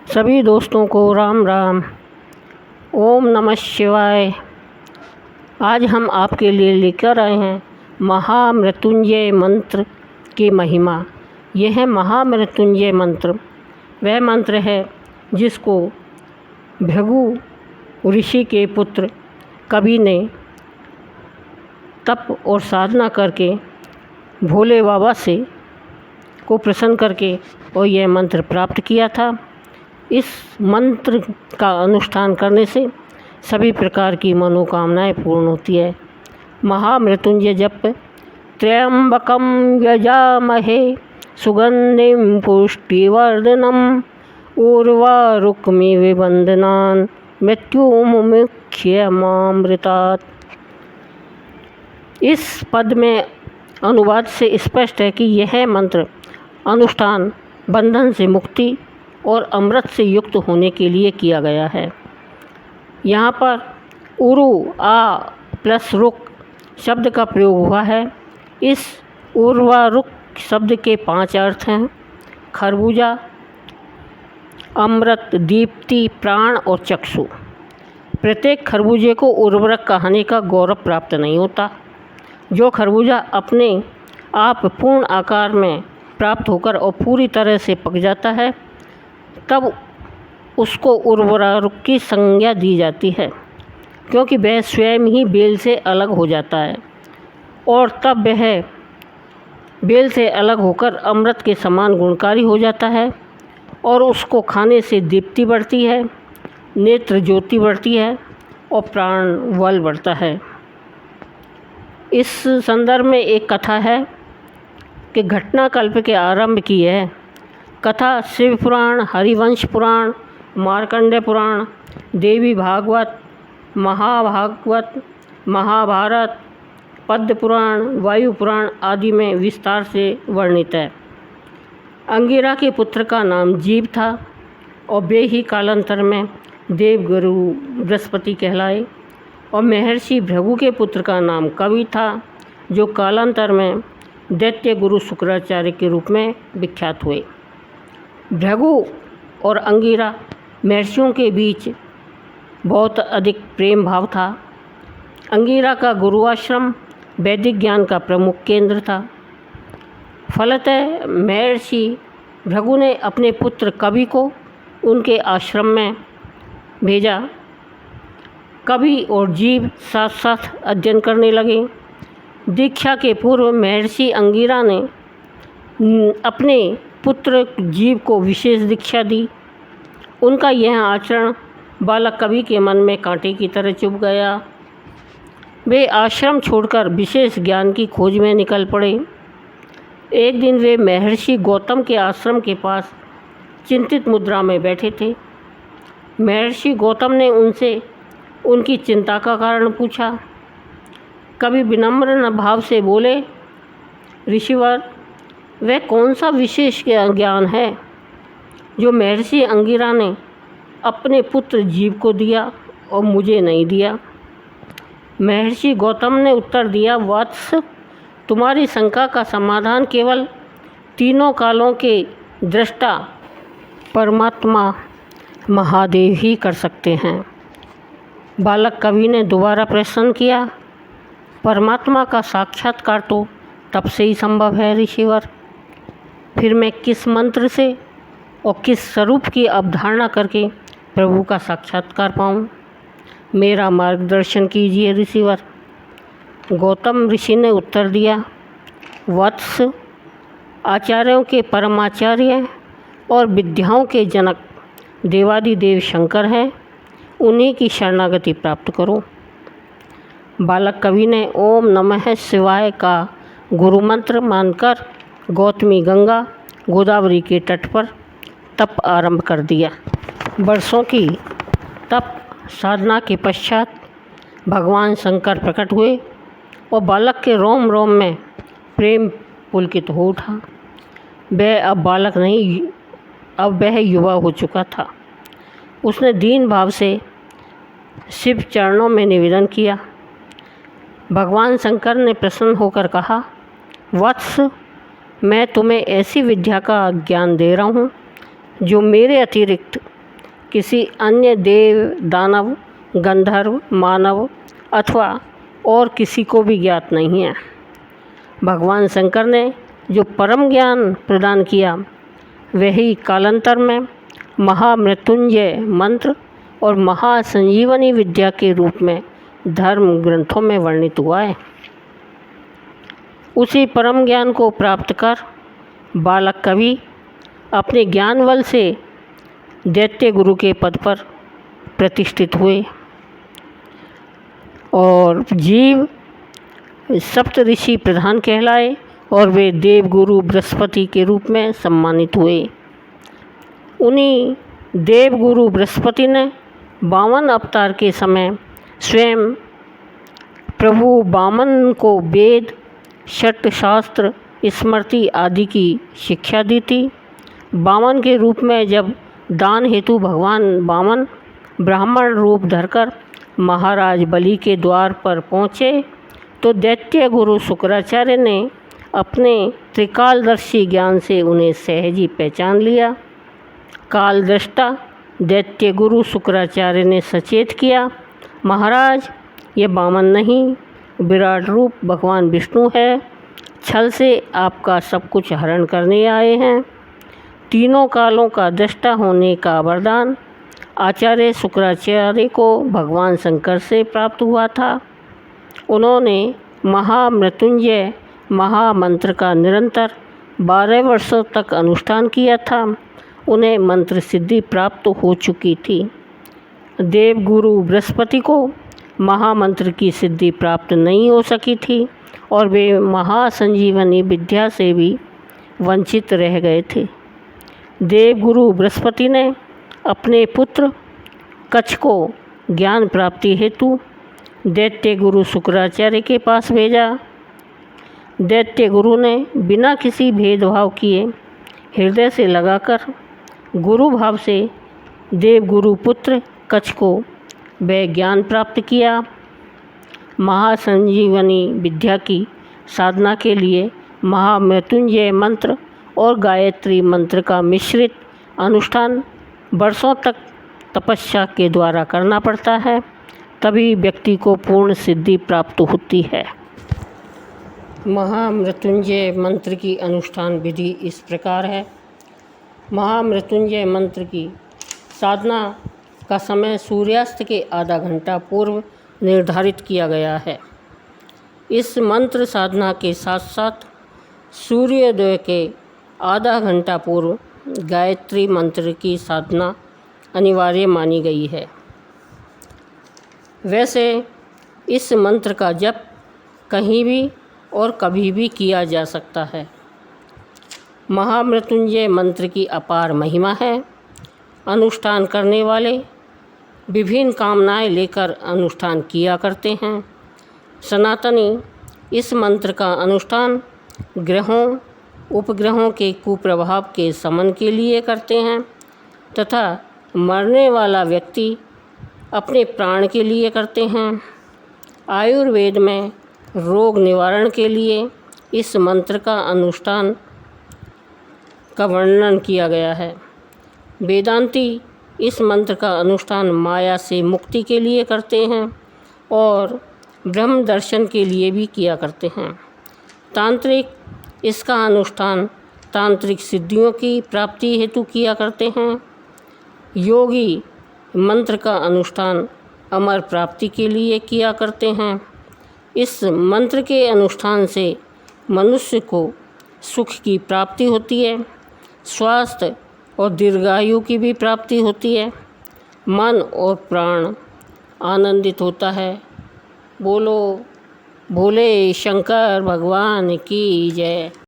सभी दोस्तों को राम राम। ओम नमः शिवाय। आज हम आपके लिए लेकर आए हैं महामृत्युंजय मंत्र की महिमा। यह है महामृत्युंजय मंत्र। वह मंत्र है जिसको भृगु ऋषि के पुत्र कवि ने तप और साधना करके भोले बाबा से को प्रसन्न करके और यह मंत्र प्राप्त किया था। इस मंत्र का अनुष्ठान करने से सभी प्रकार की मनोकामनाएं पूर्ण होती है। महामृत्युंजय जप त्र्यंबकम यजामहे सुगंधिम पुष्टिवर्धनम उर्वारुकमिव बंधनान् मृत्युमुमुक्षयमामृतात्। इस पद में अनुवाद से स्पष्ट है कि यह मंत्र अनुष्ठान बंधन से मुक्ति और अमृत से युक्त होने के लिए किया गया है। यहाँ पर उरु आ प्लस रुक शब्द का प्रयोग हुआ है। इस उर्वारुक शब्द के 5 अर्थ हैं: खरबूजा, अमृत, दीप्ति, प्राण और चक्षु। प्रत्येक खरबूजे को उर्वरक कहने का गौरव प्राप्त नहीं होता। जो खरबूजा अपने आप पूर्ण आकार में प्राप्त होकर और पूरी तरह से पक जाता है तब उसको उर्वरक की संज्ञा दी जाती है, क्योंकि वह स्वयं ही बेल से अलग हो जाता है और तब वह बेल से अलग होकर अमृत के समान गुणकारी हो जाता है और उसको खाने से दीप्ति बढ़ती है, नेत्र ज्योति बढ़ती है और प्राण बल बढ़ता है। इस संदर्भ में एक कथा है कि घटनाकल्प के आरंभ की है। कथा शिव पुराण, हरिवंश पुराण, मार्कंडेय पुराण, देवी भागवत, महाभागवत, महाभारत, पद्म पुराण, वायु पुराण आदि में विस्तार से वर्णित है। अंगिरा के पुत्र का नाम जीव था और वे ही कालांतर में देवगुरु बृहस्पति कहलाए। और महर्षि भृगु के पुत्र का नाम कवि था, जो कालांतर में दैत्य गुरु शुक्राचार्य के रूप में विख्यात हुए। भृगु और अंगिरा महर्षियों के बीच बहुत अधिक प्रेम भाव था। अंगिरा का गुरुआश्रम वैदिक ज्ञान का प्रमुख केंद्र था। फलतः महर्षि भृगु ने अपने पुत्र कवि को उनके आश्रम में भेजा। कवि और जीव साथ साथ अध्ययन करने लगे। दीक्षा के पूर्व महर्षि अंगिरा ने अपने पुत्र जीव को विशेष दीक्षा दी। उनका यह आचरण बालक कवि के मन में कांटे की तरह चुभ गया। वे आश्रम छोड़कर विशेष ज्ञान की खोज में निकल पड़े। एक दिन वे महर्षि गौतम के आश्रम के पास चिंतित मुद्रा में बैठे थे। महर्षि गौतम ने उनसे उनकी चिंता का कारण पूछा। कवि विनम्र भाव से बोले, ऋषिवर, वह कौन सा विशेष ज्ञान है जो महर्षि अंगिरा ने अपने पुत्र जीव को दिया और मुझे नहीं दिया? महर्षि गौतम ने उत्तर दिया, वत्स, तुम्हारी शंका का समाधान केवल तीनों कालों के दृष्टा परमात्मा महादेव ही कर सकते हैं। बालक कवि ने दोबारा प्रश्न किया, परमात्मा का साक्षात्कार तो तब से ही संभव है ऋषिवर। फिर मैं किस मंत्र से और किस स्वरूप की अवधारणा करके प्रभु का साक्षात्कार पाऊँ? मेरा मार्गदर्शन कीजिए ऋषिवर। गौतम ऋषि ने उत्तर दिया, वत्स, आचार्यों के परमाचार्य और विद्याओं के जनक देवादिदेव शंकर हैं, उन्हीं की शरणागति प्राप्त करो। बालक कवि ने ओम नमः शिवाय का गुरु मंत्र मानकर गौतमी गंगा गोदावरी के तट पर तप आरंभ कर दिया। वर्षों की तप साधना के पश्चात भगवान शंकर प्रकट हुए और बालक के रोम रोम में प्रेम पुलकित हो उठा। वह अब बालक नहीं, अब वह युवा हो चुका था। उसने दीन भाव से शिव चरणों में निवेदन किया। भगवान शंकर ने प्रसन्न होकर कहा, वत्स, मैं तुम्हें ऐसी विद्या का ज्ञान दे रहा हूँ जो मेरे अतिरिक्त किसी अन्य देव, दानव, गंधर्व, मानव अथवा और किसी को भी ज्ञात नहीं है। भगवान शंकर ने जो परम ज्ञान प्रदान किया वही कालांतर में महामृत्युंजय मंत्र और महासंजीवनी विद्या के रूप में धर्म ग्रंथों में वर्णित हुआ है। उसी परम ज्ञान को प्राप्त कर बालक कवि अपने ज्ञान बल से दैत्य गुरु के पद पर प्रतिष्ठित हुए और जीव सप्त ऋषि प्रधान कहलाए और वे देव गुरु बृहस्पति के रूप में सम्मानित हुए। उन्हीं देव गुरु बृहस्पति ने 52 अवतार के समय स्वयं प्रभु वामन को वेद, षट शास्त्र, स्मृति आदि की शिक्षा दी थी। वामन के रूप में जब दान हेतु भगवान वामन ब्राह्मण रूप धरकर महाराज बलि के द्वार पर पहुँचे तो दैत्य गुरु शुक्राचार्य ने अपने त्रिकालदर्शी ज्ञान से उन्हें सहज ही पहचान लिया। कालदृष्टा दैत्य गुरु शुक्राचार्य ने सचेत किया, महाराज ये वामन नहीं, विराट रूप भगवान विष्णु है। छल से आपका सब कुछ हरण करने आए हैं। तीनों कालों का दृष्टा होने का वरदान आचार्य शुक्राचार्य को भगवान शंकर से प्राप्त हुआ था। उन्होंने महामृत्युंजय महामंत्र का निरंतर 12 वर्षों तक अनुष्ठान किया था। उन्हें मंत्र सिद्धि प्राप्त हो चुकी थी। देवगुरु बृहस्पति को महामंत्र की सिद्धि प्राप्त नहीं हो सकी थी और वे महासंजीवनी विद्या से भी वंचित रह गए थे। देवगुरु बृहस्पति ने अपने पुत्र कच्छ को ज्ञान प्राप्ति हेतु दैत्य गुरु शुक्राचार्य के पास भेजा। दैत्य गुरु ने बिना किसी भेदभाव किए हृदय से लगाकर गुरु भाव से देवगुरु पुत्र कच्छ को वह ज्ञान प्राप्त किया। महासंजीवनी विद्या की साधना के लिए महामृत्युंजय मंत्र और गायत्री मंत्र का मिश्रित अनुष्ठान वर्षों तक तपस्या के द्वारा करना पड़ता है, तभी व्यक्ति को पूर्ण सिद्धि प्राप्त होती है। महामृत्युंजय मंत्र की अनुष्ठान विधि इस प्रकार है। महामृत्युंजय मंत्र की साधना का समय सूर्यास्त के आधा घंटा पूर्व निर्धारित किया गया है। इस मंत्र साधना के साथ साथ सूर्योदय के आधा घंटा पूर्व गायत्री मंत्र की साधना अनिवार्य मानी गई है। वैसे इस मंत्र का जप कहीं भी और कभी भी किया जा सकता है। महामृत्युंजय मंत्र की अपार महिमा है। अनुष्ठान करने वाले विभिन्न कामनाएं लेकर अनुष्ठान किया करते हैं। सनातनी इस मंत्र का अनुष्ठान ग्रहों उपग्रहों के कुप्रभाव के शमन के लिए करते हैं तथा मरने वाला व्यक्ति अपने प्राण के लिए करते हैं। आयुर्वेद में रोग निवारण के लिए इस मंत्र का अनुष्ठान का वर्णन किया गया है। वेदांती इस मंत्र का अनुष्ठान माया से मुक्ति के लिए करते हैं और ब्रह्म दर्शन के लिए भी किया करते हैं। तांत्रिक इसका अनुष्ठान तांत्रिक सिद्धियों की प्राप्ति हेतु किया करते हैं। योगी मंत्र का अनुष्ठान अमर प्राप्ति के लिए किया करते हैं। इस मंत्र के अनुष्ठान से मनुष्य को सुख की प्राप्ति होती है, स्वास्थ्य और दीर्घायु की भी प्राप्ति होती है। मन और प्राण आनंदित होता है। बोलो भोले शंकर भगवान की जय।